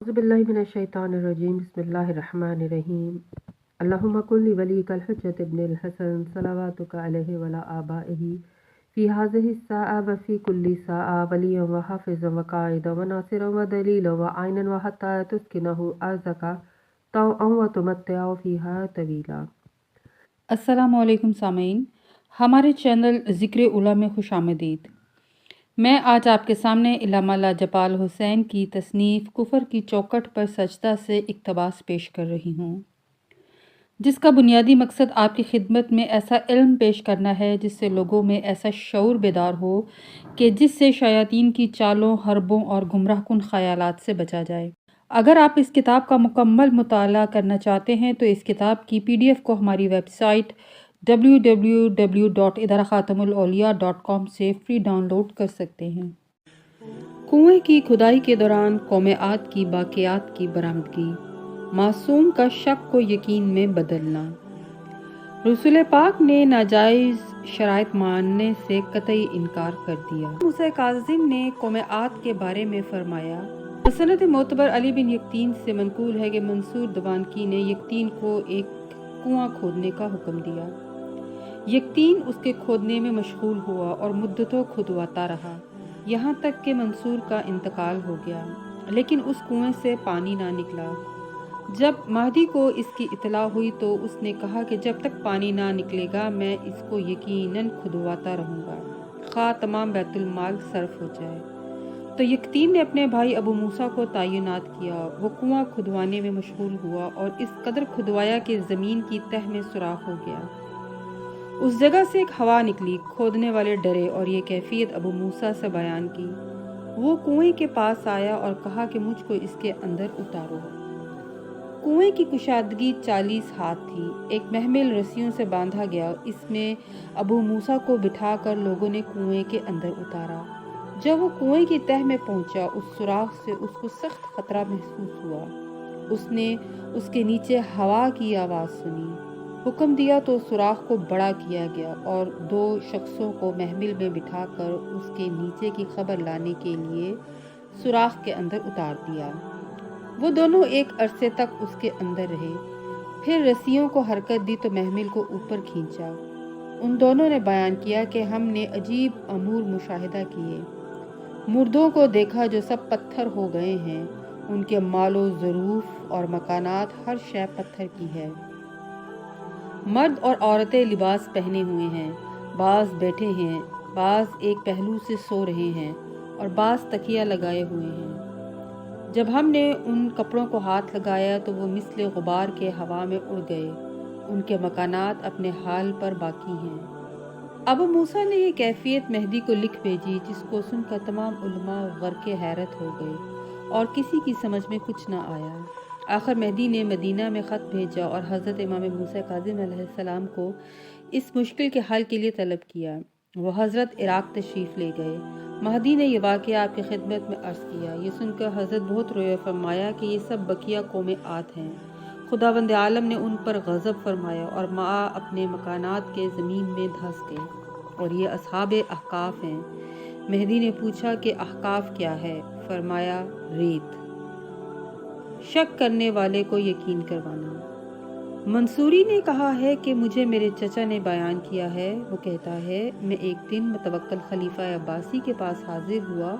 औज़ुबिल्लाहि मिनश्शैतानिर्रजीम बिस्मिल्लाहिर्रहमानिर्रहीम अल्लाहुम्मा कुल्ली वलीकल हुज्जत इब्निल हसन सलावातुका अलैहि वला आबाइही फ़ी हाज़िहि स्साअ व फ़ी कुल्ली साअ वलिय्यन व हाफ़िज़न व क़ाइदन व नासिरन व दलीलन व आइनन व हत्ता तुस्किनहु अर्ज़का तौअन व तुमत्तिअहु फ़ीहा तवीला। अस्सलामु अलैकुम सामीन, हमारे चैनल ज़िक्र उला में खुश आमदीद। मैं आज आपके सामने इल्लामा लाजपाल हुसैन की तसनीफ़ कुफ़र की चौखट पर सजदा से इक़्तिबास पेश कर रही हूँ, जिसका बुनियादी मकसद आपकी खिदमत में ऐसा इल्म पेश करना है जिससे लोगों में ऐसा शऊर बेदार हो कि जिससे शयातीन की चालों, हरबों और गुमराहकुन ख़यालात से बचा जाए। अगर आप इस किताब का मुकम्मल मुताला करना चाहते हैं तो इस किताब की PDF को हमारी वेबसाइट www.idarakhatamulawliya.com से फ्री डाउनलोड कर सकते हैं। कुएं की खुदाई के दौरान कौम आद की बाक़ियात की बरामदगी, मासूम का शक को यकीन में बदलना। रसूल पाक ने नाजायज़ शराइत मानने से कतई इनकार कर दिया। मूसा काज़िम ने कौम आद के बारे में फरमाया, सनद मोतबर अली बिन यकीन से मनकूल है कि मंसूर दवानकी ने यकीन को एक कुआं खोदने का हुक्म दिया। यकीन उसके खोदने में मशगूल हुआ और मुद्दतों खुदवाता रहा, यहाँ तक कि मंसूर का इंतकाल हो गया, लेकिन उस कुएं से पानी ना निकला। जब महदी को इसकी इतला हुई तो उसने कहा कि जब तक पानी ना निकलेगा मैं इसको यकीनन खुदवाता रहूँगा, खा तमाम बैतुल माल सर्फ हो जाए। तो यकीन ने अपने भाई अबू मूसा को तैनात किया। वो कुआं खुदवाने में मशगूल हुआ और इस कदर खुदवाया कि ज़मीन की तह में सुराख हो गया। उस जगह से एक हवा निकली। खोदने वाले डरे और ये कैफियत अबू मूसा से बयान की। वो कुएं के पास आया और कहा कि मुझको इसके अंदर उतारो। कुएं की कुशादगी 40 हाथ थी। एक महमिल रस्सियों से बांधा गया। इसमें अबू मूसा को बिठाकर लोगों ने कुएं के अंदर उतारा। जब वो कुएं की तह में पहुंचा, उस सुराख से उसको सख्त खतरा महसूस हुआ। उसने उसके नीचे हवा की आवाज़ सुनी। हुक्म दिया तो सुराख को बड़ा किया गया और 2 शख्सों को महमिल में बिठाकर उसके नीचे की खबर लाने के लिए सुराख के अंदर उतार दिया। वो दोनों एक अरसे तक उसके अंदर रहे। फिर रस्सियों को हरकत दी तो महमिल को ऊपर खींचा। उन दोनों ने बयान किया कि हमने अजीब अमूर मुशाहिदा किए। मुर्दों को देखा जो सब पत्थर हो गए हैं। उनके मालो ज़रूफ और मकानात हर शय पत्थर की है। मर्द और औरतें लिबास पहने हुए हैं। बाज़ बैठे हैं, बाज़ एक पहलू से सो रहे हैं और बाज़ तकिया लगाए हुए हैं। जब हमने उन कपड़ों को हाथ लगाया तो वो मिस्ले गुबार के हवा में उड़ गए। उनके मकानात अपने हाल पर बाकी हैं। अबू मूसा ने ये कैफियत मेहदी को लिख भेजी, जिसको सुनकर तमाम उलमा गर्क़े हैरत हो गए और किसी की समझ में कुछ ना आया। आखिर मेहदी ने मदीना में ख़त भेजा और हज़रत इमाम मूसा काज़िम अलैहिस्सलाम को इस मुश्किल के हल के लिए तलब किया। वो हज़रत इराक़ तशरीफ़ ले गए। महदी ने यह वाक़या आपकी खिदमत में अर्ज़ किया। ये सुनकर हज़रत बहुत रोए, फरमाया कि ये सब बकिया कौम आद हैं। खुदावंद आलम ने उन पर गज़ब फरमाया और माँ अपने मकानात के ज़मीन में धंस गए और ये असहाबे अहकाफ़ हैं। मेहदी ने पूछा कि अहकाफ़ क्या है? फरमाया रेत। शक करने वाले को यकीन करवाना। मंसूरी ने कहा है कि मुझे मेरे चचा ने बयान किया है। वो कहता है, मैं एक दिन मुतवक्किल खलीफा अब्बासी के पास हाजिर हुआ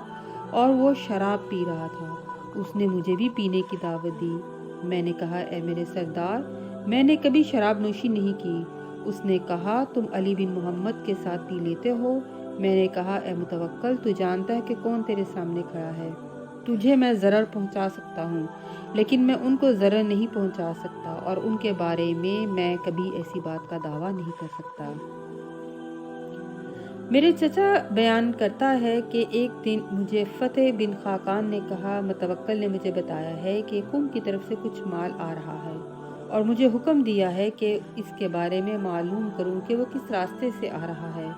और वो शराब पी रहा था। उसने मुझे भी पीने की दावत दी। मैंने कहा, ए मेरे सरदार, मैंने कभी शराब नोशी नहीं की। उसने कहा, तुम अली बिन मोहम्मद के साथ पी लेते हो। मैंने कहा, ए मुतवक्किल, तू जानता है कि कौन तेरे सामने खड़ा है। तुझे मैं ज़रर पहुंचा सकता हूँ, लेकिन मैं उनको ज़रर नहीं पहुंचा सकता और उनके बारे में मैं कभी ऐसी बात का दावा नहीं कर सकता। मेरे चचा बयान करता है कि एक दिन मुझे फ़तेह बिन खाकान ने कहा, मुतवक्किल ने मुझे बताया है कि कुम की तरफ से कुछ माल आ रहा है और मुझे हुक्म दिया है कि इसके बारे में मालूम करूं कि वो किस रास्ते से आ रहा है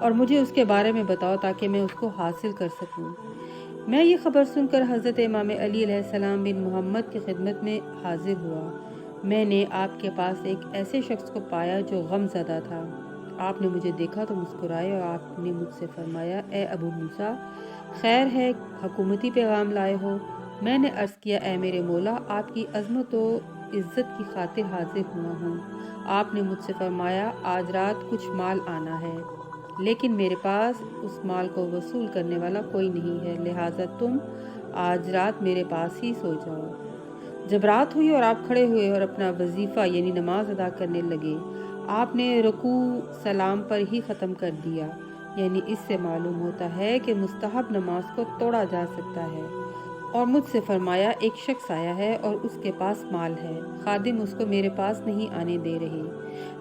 और मुझे उसके बारे में बताओ ताकि मैं उसको हासिल कर सकूं। मैं ये खबर सुनकर हज़रत इमाम अली अलैहिस्सलाम बिन मोहम्मद की खिदमत में हाजिर हुआ। मैंने आपके पास एक ऐसे शख्स को पाया जो गमज़दा था। आपने मुझे देखा तो मुस्कुराए और आपने मुझसे फरमाया, ए अबू मूसा, खैर है, हुकूमती पैगाम लाए हो? میں نے عرض کیا اے میرے مولا آپ کی عظمت و عزت کی خاطر حاضر ہوا ہوں۔ آپ نے مجھ سے فرمایا آج رات کچھ مال آنا ہے، لیکن میرے پاس اس مال کو وصول کرنے والا کوئی نہیں ہے، لہٰذا تم آج رات میرے پاس ہی سو جاؤ۔ جب رات ہوئی اور آپ کھڑے ہوئے اور اپنا وظیفہ یعنی نماز ادا کرنے لگے، آپ نے رکوع سلام پر ہی ختم کر دیا، یعنی اس سے معلوم ہوتا ہے کہ مستحب نماز کو توڑا جا سکتا ہے، اور مجھ سے فرمایا ایک شخص آیا ہے اور اس کے پاس مال ہے، خادم اس کو میرے پاس نہیں آنے دے رہے،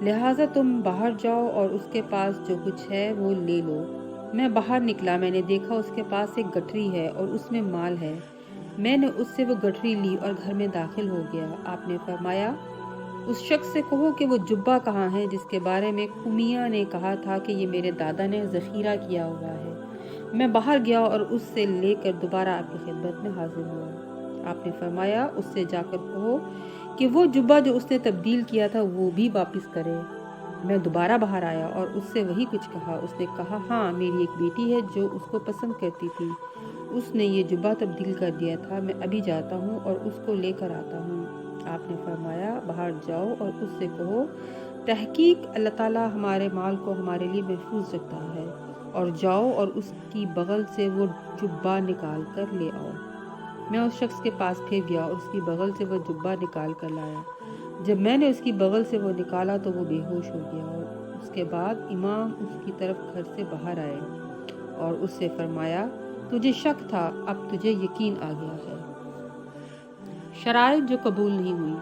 لہٰذا تم باہر جاؤ اور اس کے پاس جو کچھ ہے وہ لے لو۔ میں باہر نکلا، میں نے دیکھا اس کے پاس ایک گٹھری ہے اور اس میں مال ہے۔ میں نے اس سے وہ گٹھری لی اور گھر میں داخل ہو گیا۔ آپ نے فرمایا اس شخص سے کہو کہ وہ جبہ کہاں ہے جس کے بارے میں کمیہ نے کہا تھا کہ یہ میرے دادا نے ذخیرہ کیا ہوا ہے۔ میں باہر گیا اور اس سے لے کر دوبارہ آپ کی خدمت میں حاضر ہوا۔ آپ نے فرمایا اس سے جا کر کہو کہ وہ جبہ جو اس نے تبدیل کیا تھا وہ بھی واپس کرے۔ میں دوبارہ باہر آیا اور اس سے وہی کچھ کہا۔ اس نے کہا ہاں میری ایک بیٹی ہے جو اس کو پسند کرتی تھی، اس نے یہ جبہ تبدیل کر دیا تھا، میں ابھی جاتا ہوں اور اس کو لے کر آتا ہوں۔ آپ نے فرمایا باہر جاؤ اور اس سے کہو تحقیق اللہ تعالیٰ ہمارے مال کو ہمارے لیے محفوظ رکھتا ہے، اور جاؤ اور اس کی بغل سے وہ جبہ نکال کر لے آؤ۔ میں اس شخص کے پاس پھر گیا اور اس کی بغل سے وہ جبہ نکال کر لایا۔ جب میں نے اس کی بغل سے وہ نکالا تو وہ بے ہوش ہو گیا، اور اس کے بعد امام اس کی طرف گھر سے باہر آئے اور اس سے فرمایا تجھے شک تھا، اب تجھے یقین آ گیا ہے۔ شرائط جو قبول نہیں ہوئی۔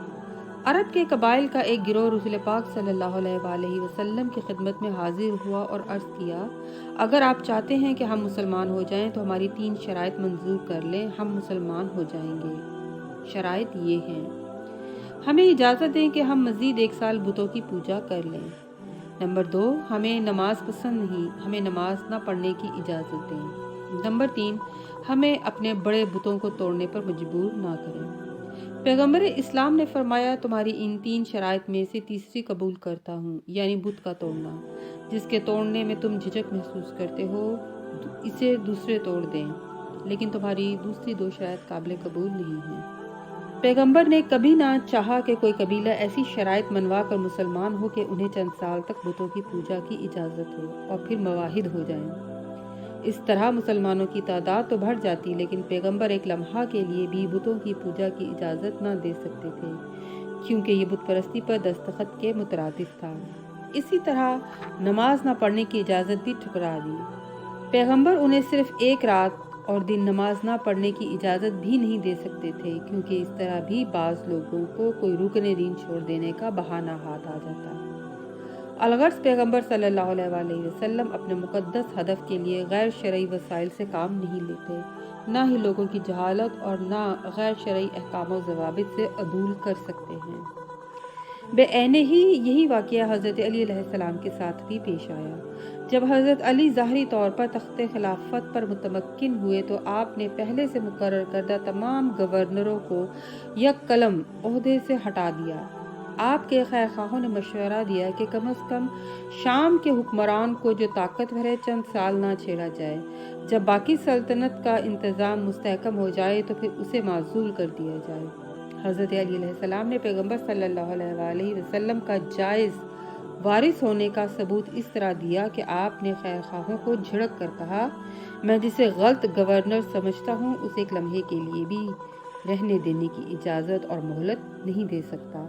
عرب کے قبائل کا ایک گروہ رسول پاک صلی اللہ علیہ وآلہ وسلم کی خدمت میں حاضر ہوا اور عرض کیا اگر آپ چاہتے ہیں کہ ہم مسلمان ہو جائیں تو ہماری 3 شرائط منظور کر لیں، ہم مسلمان ہو جائیں گے۔ شرائط یہ ہیں، ہمیں اجازت دیں کہ ہم مزید 1 سال بتوں کی پوجا کر لیں۔ نمبر 2، ہمیں نماز پسند نہیں، ہمیں نماز نہ پڑھنے کی اجازت دیں۔ نمبر 3، ہمیں اپنے بڑے بتوں کو توڑنے پر مجبور نہ کریں۔ پیغمبر اسلام نے فرمایا تمہاری ان 3 شرائط میں سے تیسری قبول کرتا ہوں، یعنی بت کا توڑنا، جس کے توڑنے میں تم جھجک محسوس کرتے ہو اسے دوسرے توڑ دیں، لیکن تمہاری دوسری 2 شرائط قابل قبول نہیں ہیں۔ پیغمبر نے کبھی نہ چاہا کہ کوئی قبیلہ ایسی شرائط منوا کر مسلمان ہو کہ انہیں چند سال تک بتوں کی پوجا کی اجازت ہو اور پھر مواحد ہو جائیں۔ اس طرح مسلمانوں کی تعداد تو بڑھ جاتی، لیکن پیغمبر ایک لمحہ کے لیے بھی بتوں کی پوجا کی اجازت نہ دے سکتے تھے، کیونکہ یہ بت پرستی پر دستخط کے مترادف تھا۔ اسی طرح نماز نہ پڑھنے کی اجازت بھی ٹھکرا دی۔ پیغمبر انہیں صرف 1 رات اور دن نماز نہ پڑھنے کی اجازت بھی نہیں دے سکتے تھے، کیونکہ اس طرح بھی بعض لوگوں کو کوئی رکن دین چھوڑ دینے کا بہانہ ہاتھ آ جاتا۔ الغرض پیغمبر صلی اللہ علیہ وآلہ وسلم اپنے مقدس ہدف کے لیے غیر شرعی وسائل سے کام نہیں لیتے، نہ ہی لوگوں کی جہالت اور نہ غیر شرعی احکام و ضوابط سے عدول کر سکتے ہیں۔ بے عینہ ہی یہی واقعہ حضرت علی علیہ السلام کے ساتھ بھی پیش آیا۔ جب حضرت علی ظاہری طور پر تخت خلافت پر متمکن ہوئے تو آپ نے پہلے سے مقرر کردہ تمام گورنروں کو یک قلم عہدے سے ہٹا دیا۔ آپ کے خیر خواہوں نے مشورہ دیا کہ کم از کم شام کے حکمران کو جو طاقتور ہے چند سال نہ چھیڑا جائے، جب باقی سلطنت کا انتظام مستحکم ہو جائے تو پھر اسے معزول کر دیا جائے۔ حضرت علی علیہ السلام نے پیغمبر صلی اللہ علیہ وآلہ وسلم کا جائز وارث ہونے کا ثبوت اس طرح دیا کہ آپ نے خیر خواہوں کو جھڑک کر کہا میں جسے غلط گورنر سمجھتا ہوں اسے ایک لمحے کے لیے بھی رہنے دینے کی اجازت اور مہلت نہیں دے سکتا۔